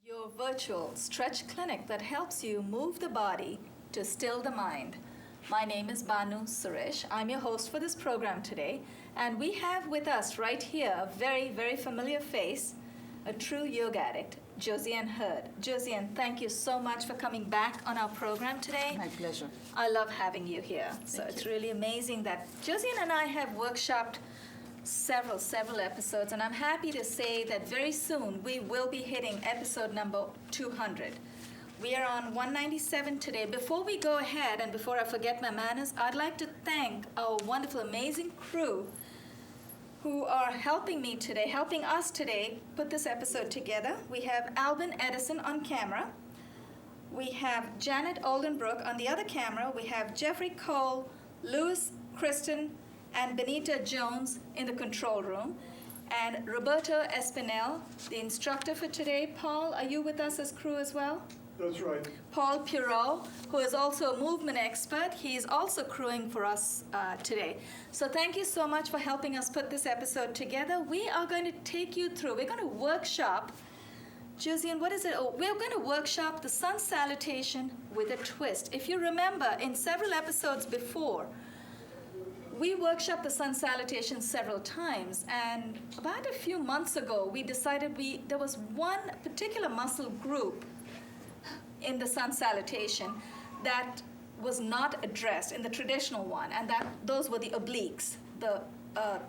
Your virtual stretch clinic that helps you move the body to still the mind. My name is Banu Suresh. I'm your host for this program today, and we have with us right here a very, very familiar face, a true yoga addict, Josiane Hird. Josiane, thank you so much for coming back on our program today. My pleasure. I love having you here. So it's really amazing that Josiane and I have workshopped several episodes, and I'm happy to say that very soon we will be hitting episode number 200. We are on 197 today. Before we go ahead and before I forget my manners, I'd like to thank our wonderful, amazing crew who are helping us today put this episode together. We have Alvin Edison on camera. We have Janet Oldenbrook on the other camera. We have Jeffrey Cole, Louis Kristen, and Benita Jones in the control room, and Roberto Espinel, the instructor for today. Paul, are you with us as crew as well? That's right. Paul Pirot, who is also a movement expert, he is also crewing for us today. So thank you so much for helping us put this episode together. We are going to take you through, we're going to workshop, Josiane, what is it? Oh, we're going to workshop the sun salutation with a twist. If you remember, in several episodes before, we workshopped the sun salutation several times, and about a few months ago, we decided there was one particular muscle group in the sun salutation that was not addressed in the traditional one, and those were the obliques, the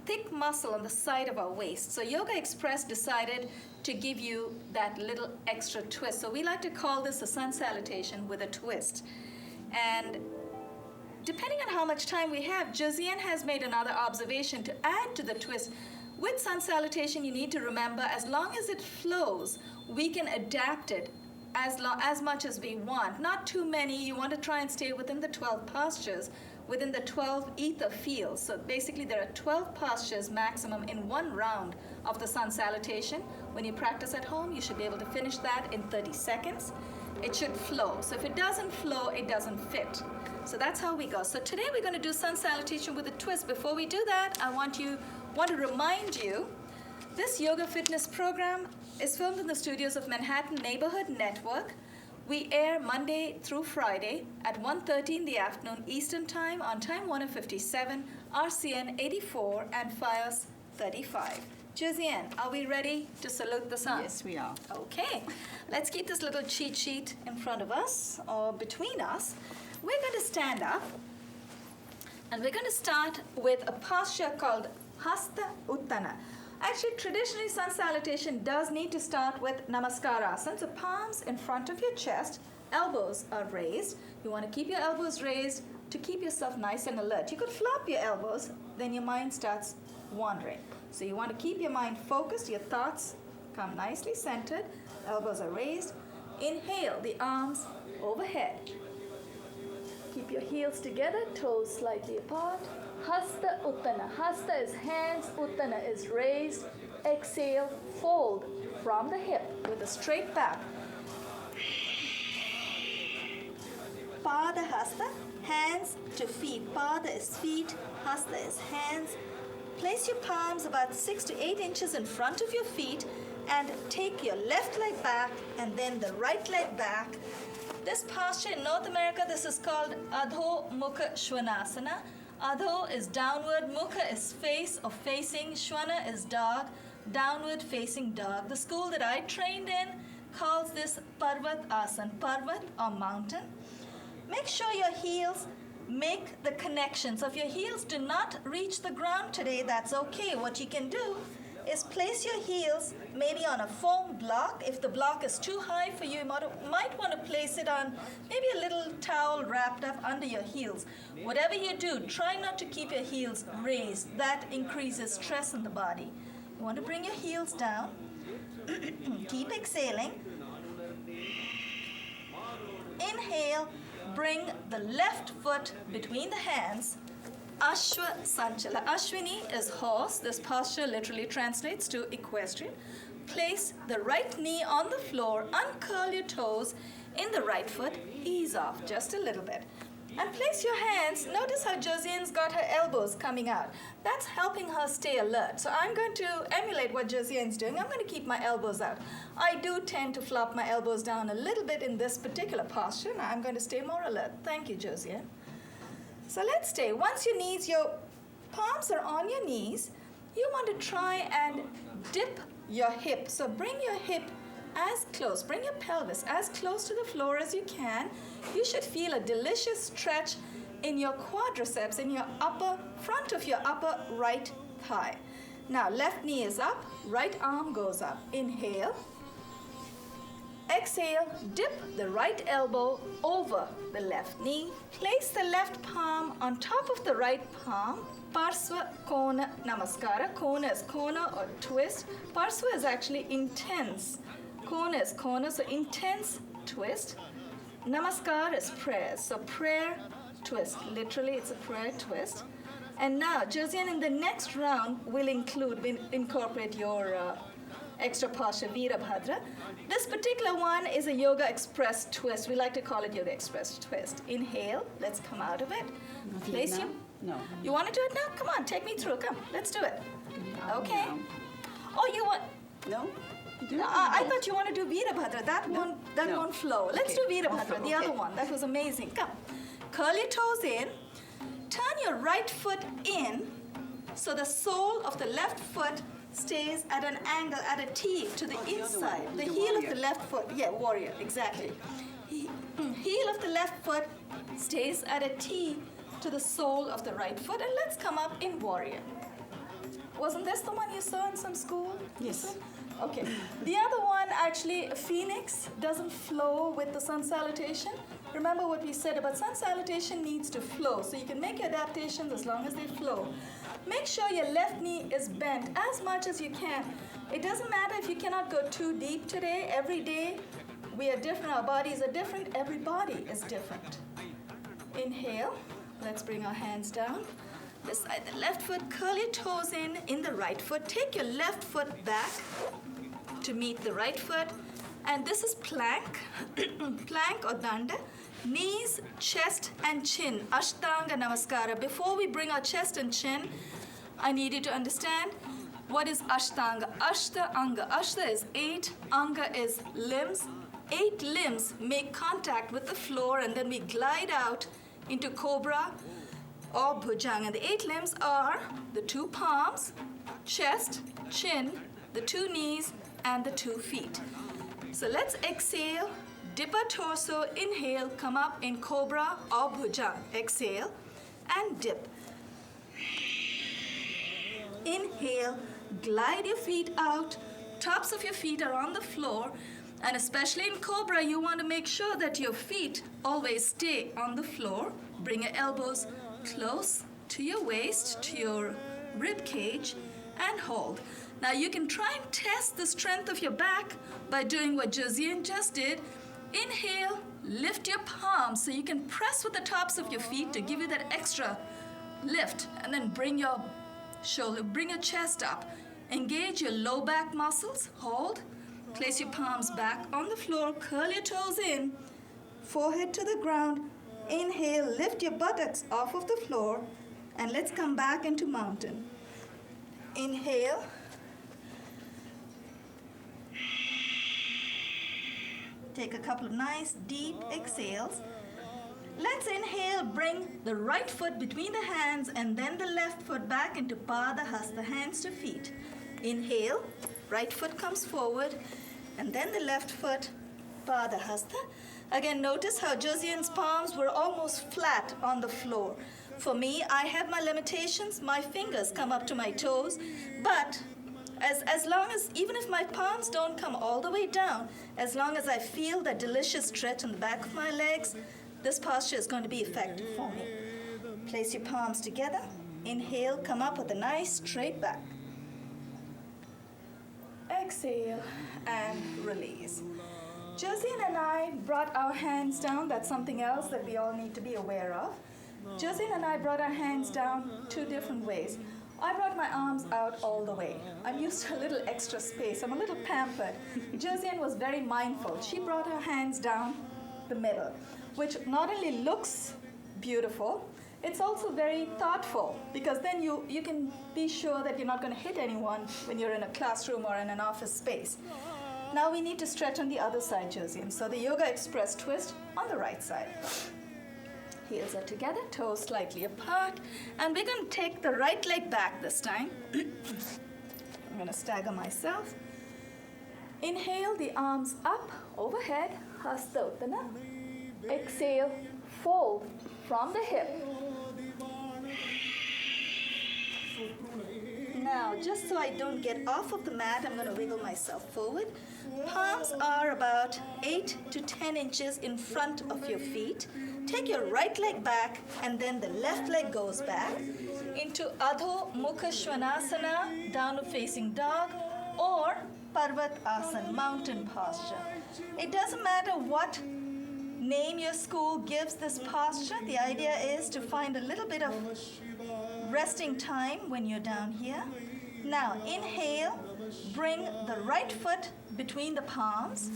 thick muscle on the side of our waist. So Yogaxpress decided to give you that little extra twist. So we like to call this a sun salutation with a twist. And depending on how much time we have, Josiane has made another observation to add to the twist. With sun salutation, you need to remember, as long as it flows, we can adapt it as much as we want. Not too many. You want to try and stay within the 12 postures, within the 12 ether fields. So basically, there are 12 postures maximum in one round of the sun salutation. When you practice at home, you should be able to finish that in 30 seconds. It should flow. So if it doesn't flow, it doesn't fit. So that's how we go. So today we're going to do sun salutation with a twist. Before we do that, I want to remind you, this yoga fitness program is filmed in the studios of Manhattan Neighborhood Network. We air Monday through Friday at 1:30 in the afternoon Eastern Time on Time Warner 57, RCN 84, and FiOS 35. Josiane, are we ready to salute the sun? Yes, we are. Okay. Let's keep this little cheat sheet in front of us or between us. We're going to stand up, and we're going to start with a posture called Hasta Uttana. Actually, traditionally, sun salutation does need to start with Namaskarasana. So palms in front of your chest, elbows are raised. You want to keep your elbows raised to keep yourself nice and alert. You could flop your elbows, then your mind starts wandering. So you want to keep your mind focused, your thoughts come nicely centered, elbows are raised. Inhale, the arms overhead. Keep your heels together, toes slightly apart. Hasta Uttana. Hasta is hands, Uttana is raised. Exhale, fold from the hip with a straight back. Pada Hasta, hands to feet. Pada is feet, Hasta is hands. Place your palms about 6 to 8 inches in front of your feet and take your left leg back and then the right leg back. This posture in North America, this is called Adho Mukha Shvanasana. Adho is downward, Mukha is face or facing, Shvana is dog, downward facing dog. The school that I trained in calls this Parvat Asana, Parvat or mountain. Make sure your heels make the connection. So if your heels do not reach the ground today, that's okay. What you can do is place your heels maybe on a foam block. If the block is too high for you, you might want to place it on maybe a little towel wrapped up under your heels. Whatever you do, try not to keep your heels raised. That increases stress in the body. You want to bring your heels down. Keep exhaling. Inhale, bring the left foot between the hands. Ashwa Sanchala. Ashwini is horse. This posture literally translates to equestrian. Place the right knee on the floor, uncurl your toes in the right foot, ease off just a little bit. And place your hands, notice how Josiane's got her elbows coming out. That's helping her stay alert. So I'm going to emulate what Josiane's doing. I'm going to keep my elbows out. I do tend to flop my elbows down a little bit in this particular posture. Now I'm going to stay more alert. Thank you, Josiane. So let's stay. Once your palms are on your knees, you want to try and dip your hip. So bring your hip as close, bring your pelvis as close to the floor as you can. You should feel a delicious stretch in your quadriceps, in your front of your upper right thigh. Now, left knee is up, right arm goes up. Inhale. Exhale, dip the right elbow over the left knee. Place the left palm on top of the right palm. Parsva Kona Namaskara. Kona is Kona or twist. Parsva is actually intense. Kona is Kona, so intense twist. Namaskar is prayer. So prayer twist. Literally, it's a prayer twist. And now, Josiane, in the next round, we'll incorporate your extra posture, Virabhadra. This particular one is a Yogaxpress twist. We like to call it Yogaxpress twist. Inhale. Let's come out of it. Place your... No. You want to do it now? Come on, take me through. Come, let's do it. Okay. Oh, you want... No? I thought you want to do Virabhadra. That won't flow. Let's do Virabhadra, the other one. That was amazing. Come. Curl your toes in. Turn your right foot in so the sole of the left foot stays at an angle, at a T to the inside. The heel of the left foot, warrior, exactly. Heel of the left foot stays at a T to the sole of the right foot. And let's come up in warrior. Wasn't this the one you saw in some school? Yes. Okay. The other one, actually, phoenix doesn't flow with the sun salutation. Remember what we said about sun salutation needs to flow. So you can make your adaptations as long as they flow. Make sure your left knee is bent as much as you can. It doesn't matter if you cannot go too deep today. Every day, we are different. Our bodies are different. Every body is different. Inhale. Let's bring our hands down. Beside the left foot, curl your toes in the right foot. Take your left foot back to meet the right foot. And this is plank, plank or danda. Knees, chest, and chin. Ashtanga Namaskara. Before we bring our chest and chin, I need you to understand what is Ashtanga. Ashta Anga. Ashta is 8, Anga is limbs. 8 limbs make contact with the floor, and then we glide out into Cobra or Bhujanga. And the 8 limbs are the 2 palms, chest, chin, the 2 knees, and the 2 feet. So let's exhale, dip our torso, inhale, come up in Cobra or Bhujanga. Exhale and dip. Inhale, glide your feet out, tops of your feet are on the floor, and especially in Cobra, you want to make sure that your feet always stay on the floor. Bring your elbows close to your waist, to your rib cage, and hold. Now you can try and test the strength of your back by doing what Josiane just did. Inhale, lift your palms so you can press with the tops of your feet to give you that extra lift, and then bring your shoulder, bring your chest up. Engage your low back muscles, hold. Place your palms back on the floor, curl your toes in, forehead to the ground. Inhale, lift your buttocks off of the floor, and let's come back into mountain. Inhale. Take a couple of nice deep exhales. Let's inhale, bring the right foot between the hands and then the left foot back into Pada Hasta, hands to feet. Inhale, right foot comes forward, and then the left foot, Pada Hasta. Again, notice how Josiane's palms were almost flat on the floor. For me, I have my limitations. My fingers come up to my toes, but As long as, even if my palms don't come all the way down, as long as I feel that delicious stretch on the back of my legs, this posture is going to be effective for me. Place your palms together. Inhale, come up with a nice straight back. Exhale and release. Josiane and I brought our hands down. That's something else that we all need to be aware of. Josiane and I brought our hands down two different ways. I brought my arms out all the way. I'm used to a little extra space. I'm a little pampered. Josiane was very mindful. She brought her hands down the middle, which not only looks beautiful, it's also very thoughtful, because then you can be sure that you're not going to hit anyone when you're in a classroom or in an office space. Now we need to stretch on the other side, Josiane. So the Yogaxpress twist on the right side. Heels are together, toes slightly apart, and we're going to take the right leg back this time. I'm going to stagger myself. Inhale, the arms up, overhead, hasta uttana. Exhale, fold from the hip. Now, just so I don't get off of the mat, I'm going to wiggle myself forward. Palms are about 8 to 10 inches in front of your feet. Take your right leg back, and then the left leg goes back into Adho Mukha Svanasana, downward facing dog, or Parvat Asana, mountain posture. It doesn't matter what name your school gives this posture. The idea is to find a little bit of resting time when you're down here. Now, inhale, bring the right foot between the palms.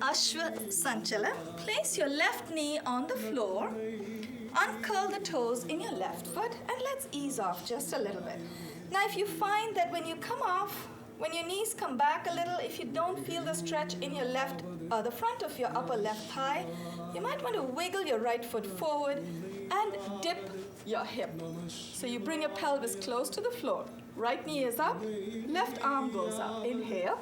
Ashwa Sanchala. Place your left knee on the floor. Uncurl the toes in your left foot, and let's ease off just a little bit. Now, if you find that when you come off, when your knees come back a little, if you don't feel the stretch in your left, the front of your upper left thigh, you might want to wiggle your right foot forward and dip your hip. So you bring your pelvis close to the floor. Right knee is up, left arm goes up. Inhale.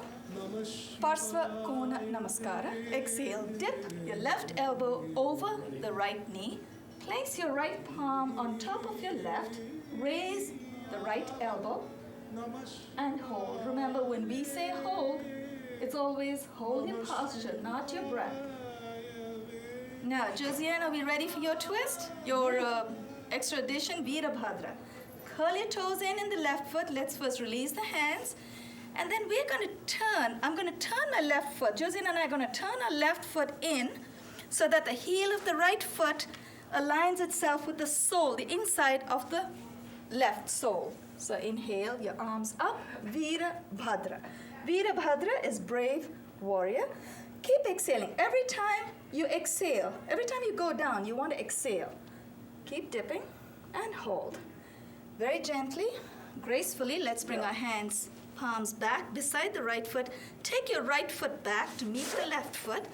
Parsva Kona Namaskara. Exhale, dip your left elbow over the right knee. Place your right palm on top of your left. Raise the right elbow and hold. Remember, when we say hold, it's always hold your posture, not your breath. Now, Josiane, are we ready for your twist? Your extra addition, Virabhadra. Curl your toes in the left foot. Let's first release the hands. And then we're going to turn. I'm going to turn my left foot. Josiane and I are going to turn our left foot in so that the heel of the right foot aligns itself with the sole, the inside of the left sole. So inhale, your arms up, Virabhadra. Virabhadra is brave warrior. Keep exhaling. Every time you exhale, every time you go down, you want to exhale. Keep dipping and hold. Very gently, gracefully, let's bring our hands, palms back beside the right foot. Take your right foot back to meet the left foot.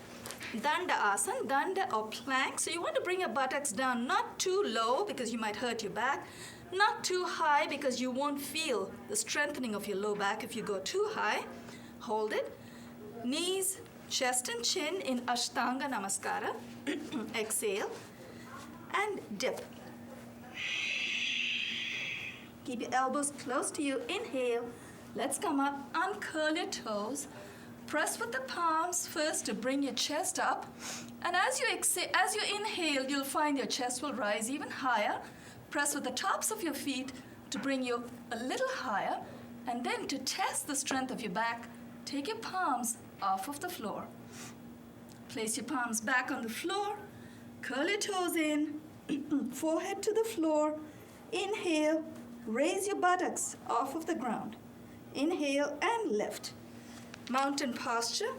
Danda asana, danda or plank. So you want to bring your buttocks down, not too low because you might hurt your back, not too high because you won't feel the strengthening of your low back if you go too high. Hold it. Knees, chest and chin in Ashtanga Namaskara. Exhale and dip. Keep your elbows close to you. Inhale. Let's come up. Uncurl your toes. Press with the palms first to bring your chest up. And as you inhale, you'll find your chest will rise even higher. Press with the tops of your feet to bring you a little higher. And then to test the strength of your back, take your palms off of the floor. Place your palms back on the floor. Curl your toes in. Forehead to the floor. Inhale. Raise your buttocks off of the ground. Inhale and lift. Mountain posture.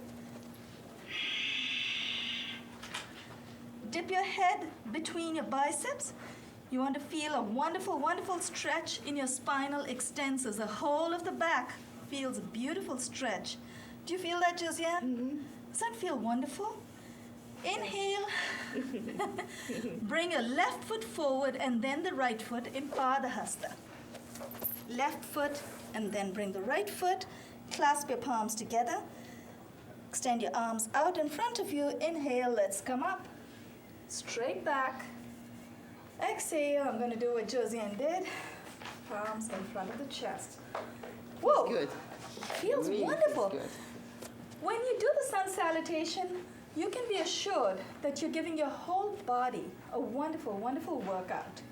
Dip your head between your biceps. You want to feel a wonderful, wonderful stretch in your spinal extensors. The whole of the back feels a beautiful stretch. Do you feel that, Josiane? Mm-hmm. Does that feel wonderful? Inhale. Bring your left foot forward and then the right foot in Padahasta. Left foot and then bring the right foot. Clasp your palms together. Extend your arms out in front of you. Inhale, let's come up. Straight back. Exhale, I'm going to do what Josiane did. Palms in front of the chest. Whoa. Good. Feels Really wonderful. feels good. When you do the sun salutation, you can be assured that you're giving your whole body a wonderful, wonderful workout.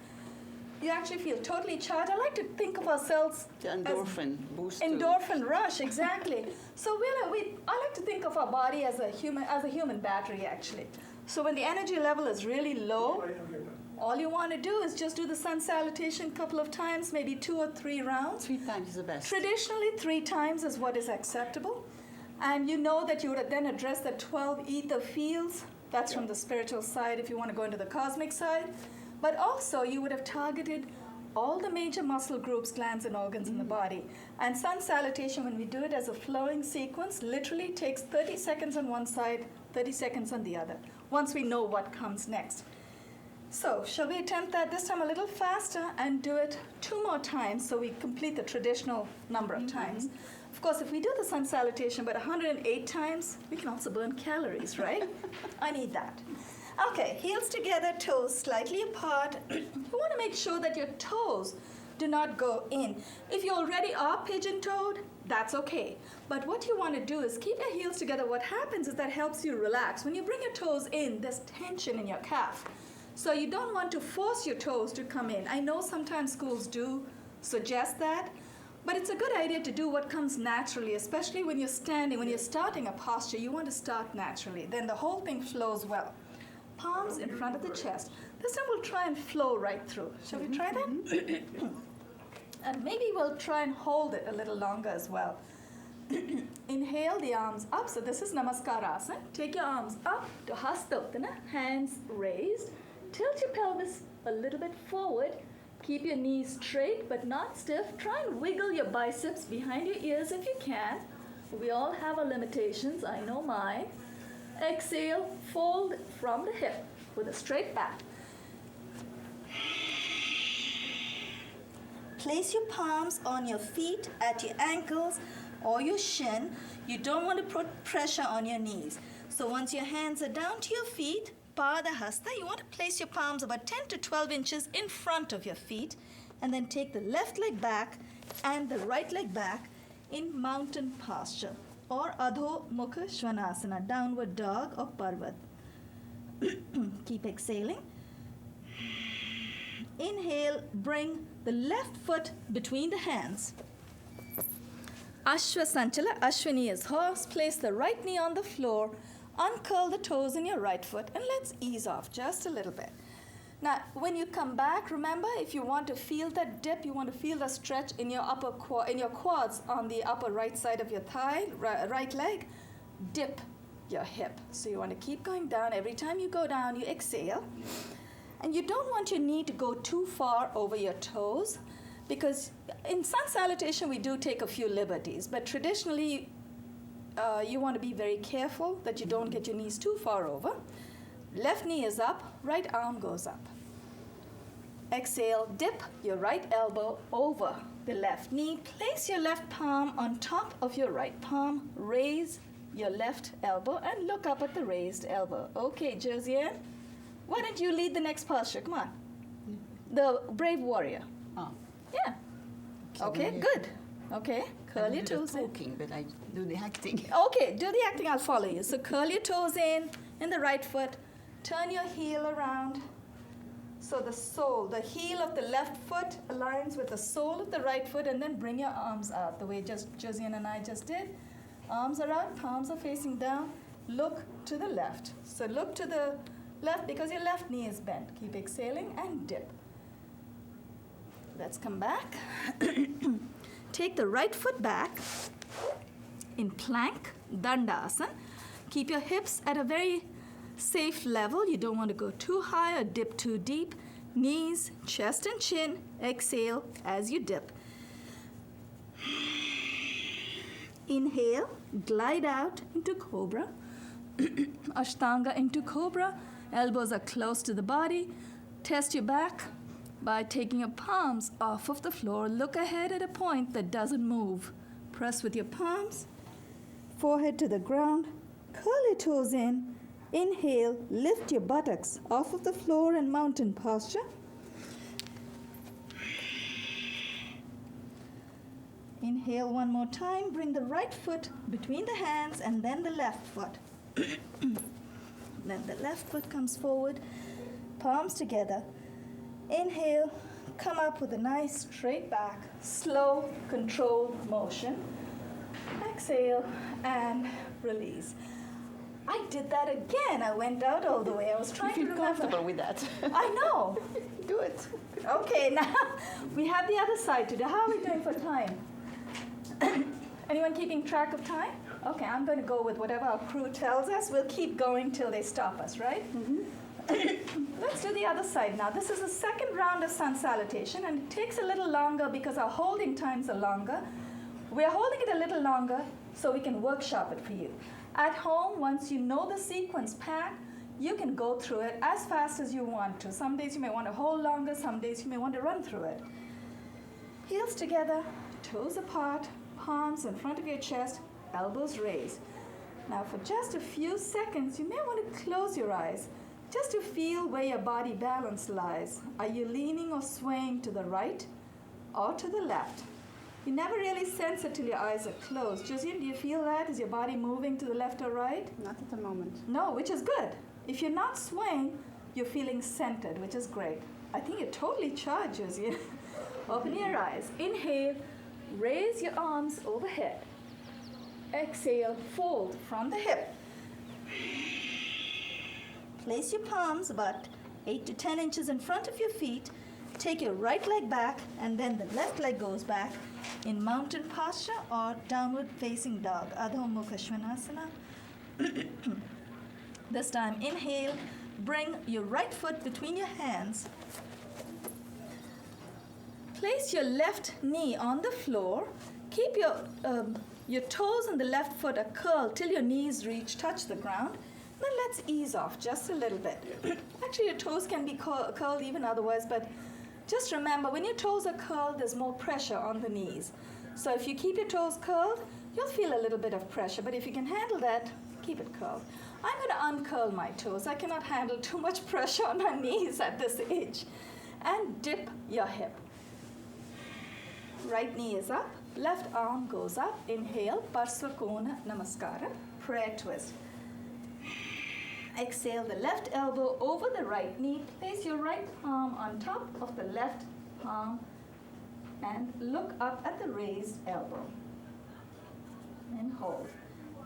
You actually feel totally charged. I like to think of ourselves The endorphin boost. endorphin rush, exactly. So I like to think of our body as a human battery, actually. So when the energy level is really low, all you want to do is just do the sun salutation a couple of times, maybe 2 or 3 rounds. 3 times is the best. Traditionally, 3 times is what is acceptable. And you know that you would then address the 12 ether fields. That's from the spiritual side if you want to go into the cosmic side. But also, you would have targeted all the major muscle groups, glands, and organs in the body. And sun salutation, when we do it as a flowing sequence, literally takes 30 seconds on one side, 30 seconds on the other, once we know what comes next. So, shall we attempt that this time a little faster and do it 2 more times so we complete the traditional number of times? Of course, if we do the sun salutation about 108 times, we can also burn calories, right? I need that. Okay, heels together, toes slightly apart. You want to make sure that your toes do not go in. If you already are pigeon-toed, that's okay. But what you want to do is keep your heels together. What happens is that helps you relax. When you bring your toes in, there's tension in your calf. So you don't want to force your toes to come in. I know sometimes schools do suggest that, but it's a good idea to do what comes naturally, especially when you're standing, when you're starting a posture, you want to start naturally. Then the whole thing flows well. Palms in front of the chest. This time we'll try and flow right through. Shall we try that? And maybe we'll try and hold it a little longer as well. Inhale the arms up. So this is Namaskarasana. Take your arms up to Hastotana, hands raised. Tilt your pelvis a little bit forward. Keep your knees straight but not stiff. Try and wiggle your biceps behind your ears if you can. We all have our limitations. I know mine. Exhale, fold from the hip with a straight back. Place your palms on your feet at your ankles or your shin. You don't want to put pressure on your knees. So once your hands are down to your feet, Padahasta, you want to place your palms about 10 to 12 inches in front of your feet, and then take the left leg back and the right leg back in mountain posture, or Adho Mukha Svanasana, downward dog or Parvat. Keep exhaling. Inhale, bring the left foot between the hands. Ashwa Sanchala, Ashwini is horse. Place the right knee on the floor. Uncurl the toes in your right foot, and let's ease off just a little bit. Now, when you come back, remember, if you want to feel that dip, you want to feel the stretch in your in your quads on the upper right side of your thigh, right leg, dip your hip. So you want to keep going down. Every time you go down, you exhale. And you don't want your knee to go too far over your toes, because in sun salutation, we do take a few liberties, but traditionally, you want to be very careful that you don't get your knees too far over. Left knee is up, right arm goes up. Exhale, dip your right elbow over the left knee. Place your left palm on top of your right palm. Raise your left elbow and look up at the raised elbow. Okay, Josiane, why don't you lead the next posture? Come on. The brave warrior. Oh. Yeah. Okay, good. Okay, curl your toes in. Talking, but I do the acting. Okay, do the acting, I'll follow you. So curl your toes in the right foot. Turn your heel around. So the sole, the heel of the left foot aligns with the sole of the right foot, and then bring your arms out the way Josiane and I just did. Arms are out, palms are facing down. Look to the left. So look to the left because your left knee is bent. Keep exhaling and dip. Let's come back. Take the right foot back in plank, Dandasana. Keep your hips at a very safe level. You don't want to go too high or dip too deep. Knees, chest and chin. Exhale as you dip. Inhale, glide out into Cobra. Ashtanga into Cobra. Elbows are close to the body. Test your back by taking your palms off of the floor. Look ahead at a point that doesn't move. Press with your palms, forehead to the ground. Curl your toes in. Inhale, lift your buttocks off of the floor in mountain posture. Inhale one more time. Bring the right foot between the hands and then the left foot. Then the left foot comes forward, palms together. Inhale, come up with a nice straight back, slow, controlled motion. Exhale and release. I did that again. I went out all the way. I was trying to Feel remember. comfortable with that. I know. Do it. Okay, now we have the other side to do. How are we doing for time? Anyone keeping track of time? Okay, I'm going to go with whatever our crew tells us. We'll keep going till they stop us, right? Let's do the other side now. This is the second round of sun salutation, and it takes a little longer because our holding times are longer. We're holding it a little longer so we can workshop it for you. At home, once you know the sequence pat, you can go through it as fast as you want to. Some days you may want to hold longer, some days you may want to run through it. Heels together, toes apart, palms in front of your chest, elbows raised. Now for just a few seconds, you may want to close your eyes just to feel where your body balance lies. Are you leaning or swaying to the right or to the left? You never really sense it till your eyes are closed. Josiane, do you feel that? Is your body moving to the left or right? Not at the moment. No, which is good. If you're not swaying, you're feeling centered, which is great. I think you're totally charged, Josiane. Open your eyes. Inhale, raise your arms overhead. Exhale, fold from the hip. Place your palms about 8 to 10 inches in front of your feet. Take your right leg back, and then the left leg goes back in mountain posture or downward facing dog, Adho Mukha Svanasana. This time, inhale, bring your right foot between your hands. Place your left knee on the floor. Keep your toes on the left foot are curled till your knees touch the ground. Then let's ease off just a little bit. Actually, your toes can be curled even otherwise, but just remember, when your toes are curled, there's more pressure on the knees. So if you keep your toes curled, you'll feel a little bit of pressure, but if you can handle that, keep it curled. I'm going to uncurl my toes. I cannot handle too much pressure on my knees at this age. And dip your hip. Right knee is up, left arm goes up. Inhale, Parsvakona Namaskara, prayer twist. Exhale the left elbow over the right knee. Place your right palm on top of the left palm and look up at the raised elbow. And hold.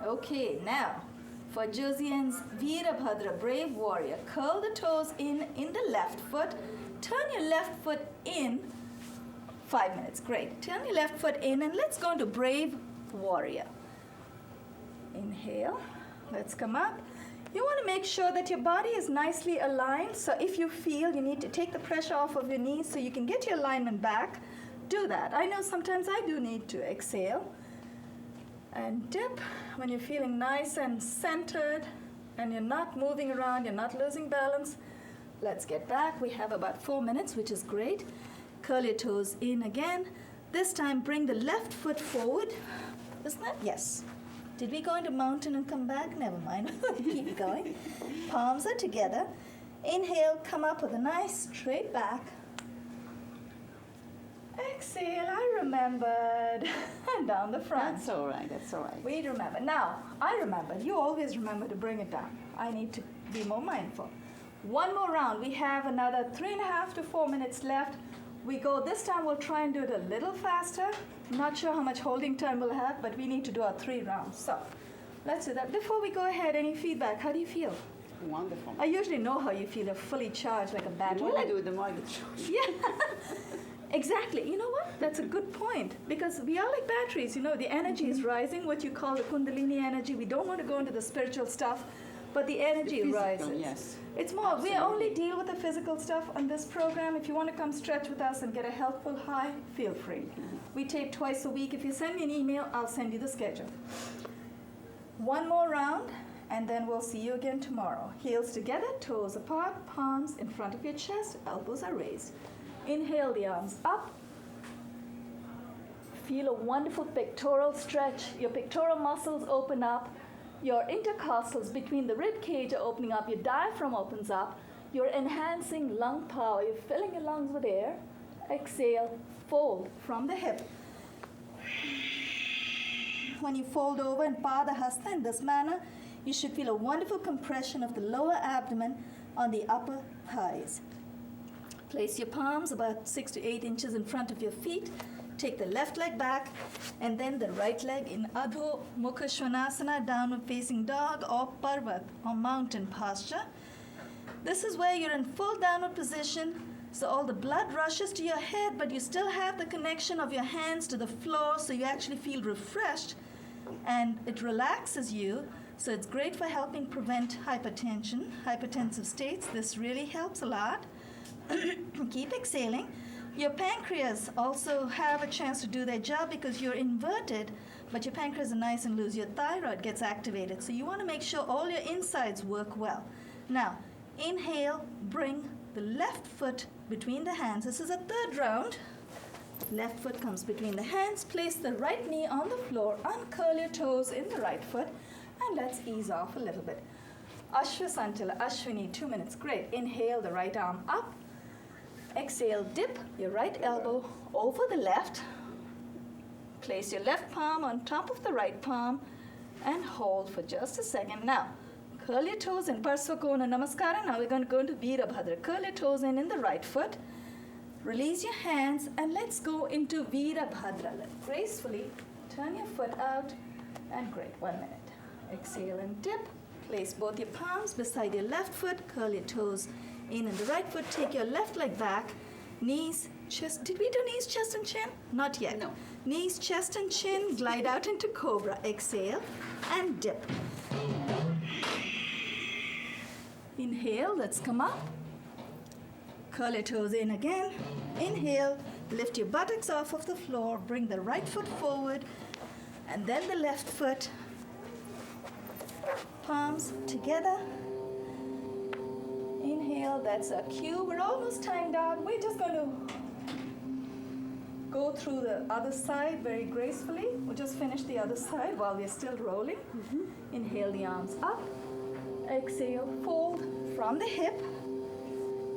Okay, now for Josiane's Veerabhadra, Brave Warrior, curl the toes in the left foot. Turn your left foot in. 5 minutes, great. Turn your left foot in and let's go into Brave Warrior. Inhale, let's come up. You want to make sure that your body is nicely aligned. So if you feel you need to take the pressure off of your knees so you can get your alignment back, do that. I know sometimes I do need to exhale and dip when you're feeling nice and centered and you're not moving around, you're not losing balance. Let's get back. We have about 4 minutes, which is great. Curl your toes in again. This time bring the left foot forward. Isn't that? Yes. Did we go into mountain and come back? Never mind. Keep going. Palms are together. Inhale, come up with a nice straight back. Exhale, I remembered. And down the front. That's all right. That's all right. We remember. Now, I remember. You always remember to bring it down. I need to be more mindful. One more round. We have another 3.5 to 4 minutes left. We go, this time we'll try and do it a little faster. I'm not sure how much holding time we'll have, but we need to do our 3 rounds. So let's do that. Before we go ahead, any feedback? How do you feel? Wonderful. I usually know how you feel. You're fully charged like a The battery. more I do it, the more I get charged. Yeah, exactly. You know what? That's a good point. Because we are like batteries. You know, the energy is rising, what you call the Kundalini energy. We don't want to go into the spiritual stuff, but the energy physical, rises. yes. It's more, we only deal with the physical stuff on this program. If you want to come stretch with us and get a healthful high, feel free. We tape twice a week. If you send me an email, I'll send you the schedule. One more round, and then we'll see you again tomorrow. Heels together, toes apart, palms in front of your chest, elbows are raised. Inhale the arms up. Feel a wonderful pectoral stretch. Your pectoral muscles open up. Your intercostals between the rib cage are opening up. Your diaphragm opens up. You're enhancing lung power. You're filling your lungs with air. Exhale, fold from the hip. When you fold over and Pada Hasta in this manner, you should feel a wonderful compression of the lower abdomen on the upper thighs. Place your palms about 6 to 8 inches in front of your feet. Take the left leg back and then the right leg in Adho Mukha Svanasana, downward facing dog, or Parvat, or mountain posture. This is where you're in full downward position, so all the blood rushes to your head, but you still have the connection of your hands to the floor, so you actually feel refreshed and it relaxes you. So it's great for helping prevent hypertension, hypertensive states. This really helps a lot. Keep exhaling. Your pancreas also have a chance to do their job because you're inverted, but your pancreas are nice and loose. Your thyroid gets activated. So you want to make sure all your insides work well. Now, inhale, bring the left foot between the hands. This is a third round. Left foot comes between the hands. Place the right knee on the floor. Uncurl your toes in the right foot. And let's ease off a little bit. Ashwasantala, Ashwini, 2 minutes. Great. Inhale the right arm up. Exhale, dip your right elbow over the left. Place your left palm on top of the right palm and hold for just a second. Now, curl your toes in Parsvakona Namaskara. Now we're going to go into Virabhadra. Curl your toes in the right foot. Release your hands and let's go into Virabhadra. Gracefully turn your foot out and great. 1 minute. Exhale and dip. Place both your palms beside your left foot. Curl your toes in and the right foot. Take your left leg back. Knees, chest. Did we do knees, chest, and chin? Not yet. No. Knees, chest, and chin. Glide out into cobra. Exhale and dip. Inhale. Let's come up. Curl your toes in again. Inhale. Lift your buttocks off of the floor. Bring the right foot forward. And then the left foot. Palms together. Inhale, that's a cue. We're almost timed out. We're just going to go through the other side very gracefully. We'll just finish the other side while we're still rolling. Inhale the arms up. Exhale, fold from the hip.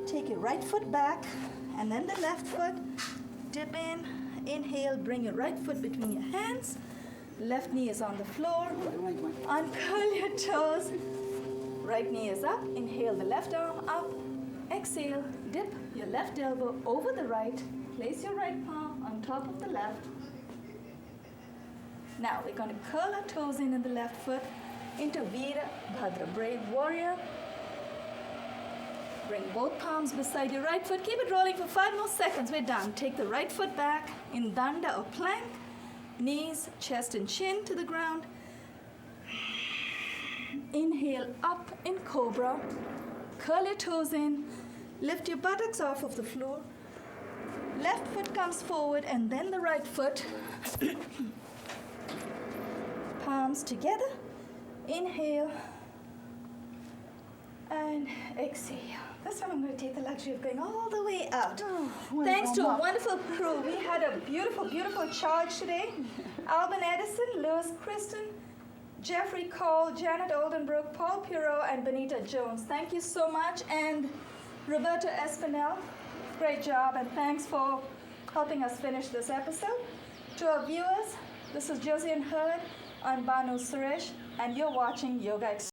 Take your right foot back and then the left foot. Dip in. Inhale, bring your right foot between your hands. Left knee is on the floor. Uncurl your toes. Right knee is up. Inhale the left arm up. Exhale, dip your left elbow over the right. Place your right palm on top of the left. Now we're going to curl our toes in the left foot into Virabhadra, brave warrior. Bring both palms beside your right foot. Keep it rolling for 5 more seconds. We're done. Take the right foot back in danda or plank. Knees, chest, and chin to the ground. Inhale up in cobra. Curl your toes in. Lift your buttocks off of the floor. Left foot comes forward and then the right foot. Palms together. Inhale and exhale. This time I'm going to take the luxury of going all the way out. Thanks to a wonderful crew. We had a beautiful, beautiful charge today. Alban Edison, Lewis Kristen, Jeffrey Cole, Janet Oldenbrook, Paul Puro, and Benita Jones. Thank you so much. And Roberto Espinel, great job. And thanks for helping us finish this episode. To our viewers, this is Josiane Hird. I'm Banu Suresh, and you're watching Yogaxpress.